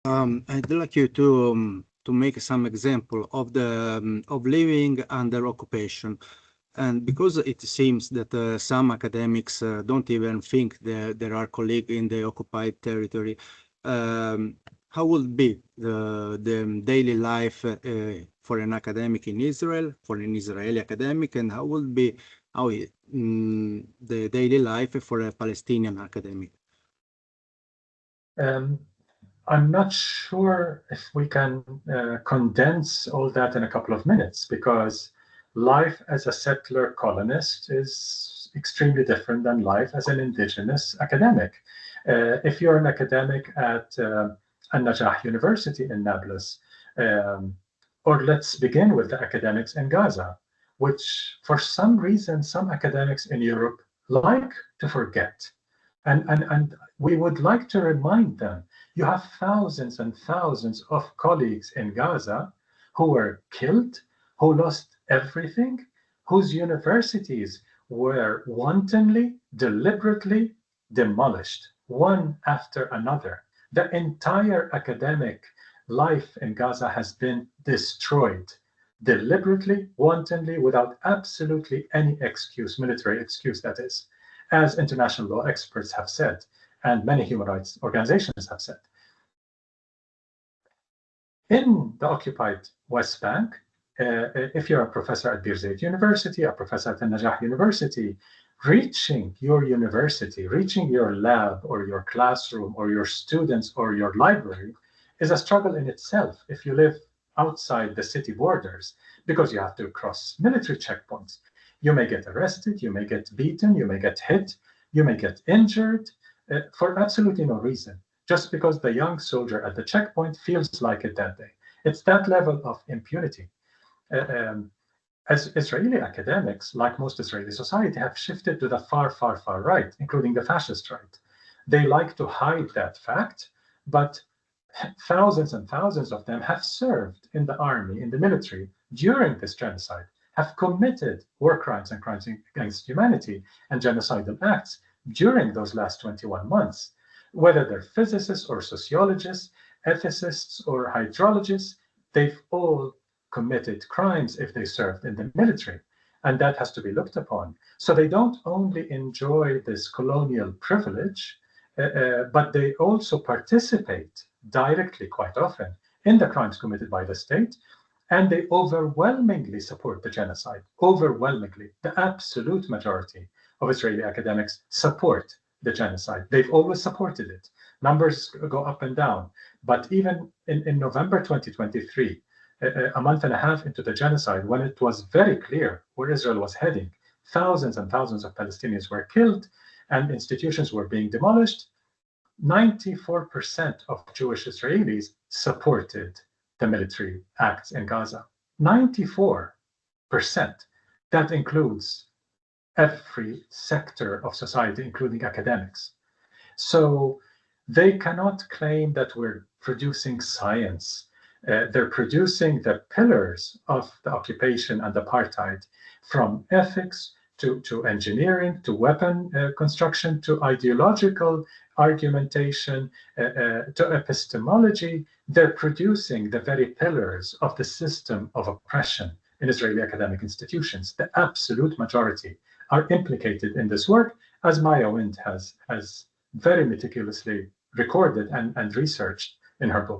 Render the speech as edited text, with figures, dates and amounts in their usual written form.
I'd like you to make some example of the of living under occupation, and because it seems that some academics don't even think there are colleagues in the occupied territory, um, how would be the daily life for an academic in Israel, for an Israeli academic, and how would be the daily life for a Palestinian academic? I'm not sure if we can condense all that in a couple of minutes, because life as a settler colonist is extremely different than life as an indigenous academic. If you're an academic at Al-Najah University in Nablus, or let's begin with the academics in Gaza, which for some reason some academics in Europe like to forget. And we would like to remind them, you have thousands and thousands of colleagues in Gaza who were killed, who lost everything, whose universities were wantonly, deliberately demolished, one after another. The entire academic life in Gaza has been destroyed, deliberately, wantonly, without absolutely any excuse, military excuse that is, as international law experts have said, and many human rights organizations have said. In the occupied West Bank, if you're a professor at Bir Zayt University, a professor at Al-Najah University, reaching your university, reaching your lab or your classroom or your students or your library is a struggle in itself if you live outside the city borders, because you have to cross military checkpoints. You may get arrested, you may get beaten, you may get hit, you may get injured for absolutely no reason, just because the young soldier at the checkpoint feels like it that day. It's that level of impunity. As Israeli academics, like most Israeli society, have shifted to the far, far, far right, including the fascist right. They like to hide that fact, but thousands and thousands of them have served in the army, in the military, during this genocide, have committed war crimes and crimes against humanity and genocidal acts during those last 21 months. Whether they're physicists or sociologists, ethicists or hydrologists, they've all committed crimes if they served in the military. And that has to be looked upon. So they don't only enjoy this colonial privilege, but they also participate directly, quite often, in the crimes committed by the state. And they overwhelmingly support the genocide. Overwhelmingly, the absolute majority of Israeli academics support the genocide. They've always supported it. Numbers go up and down. But even in November 2023, a month and a half into the genocide, when it was very clear where Israel was heading, thousands and thousands of Palestinians were killed and institutions were being demolished, 94% of Jewish Israelis supported the military acts in Gaza. 94%. That includes every sector of society, including academics. So they cannot claim that we're producing science. They're producing the pillars of the occupation and apartheid, from ethics to engineering, to weapon construction, to ideological argumentation, to epistemology. They're producing the very pillars of the system of oppression in Israeli academic institutions. The absolute majority are implicated in this work, as Maya Wind has very meticulously recorded and researched in her book.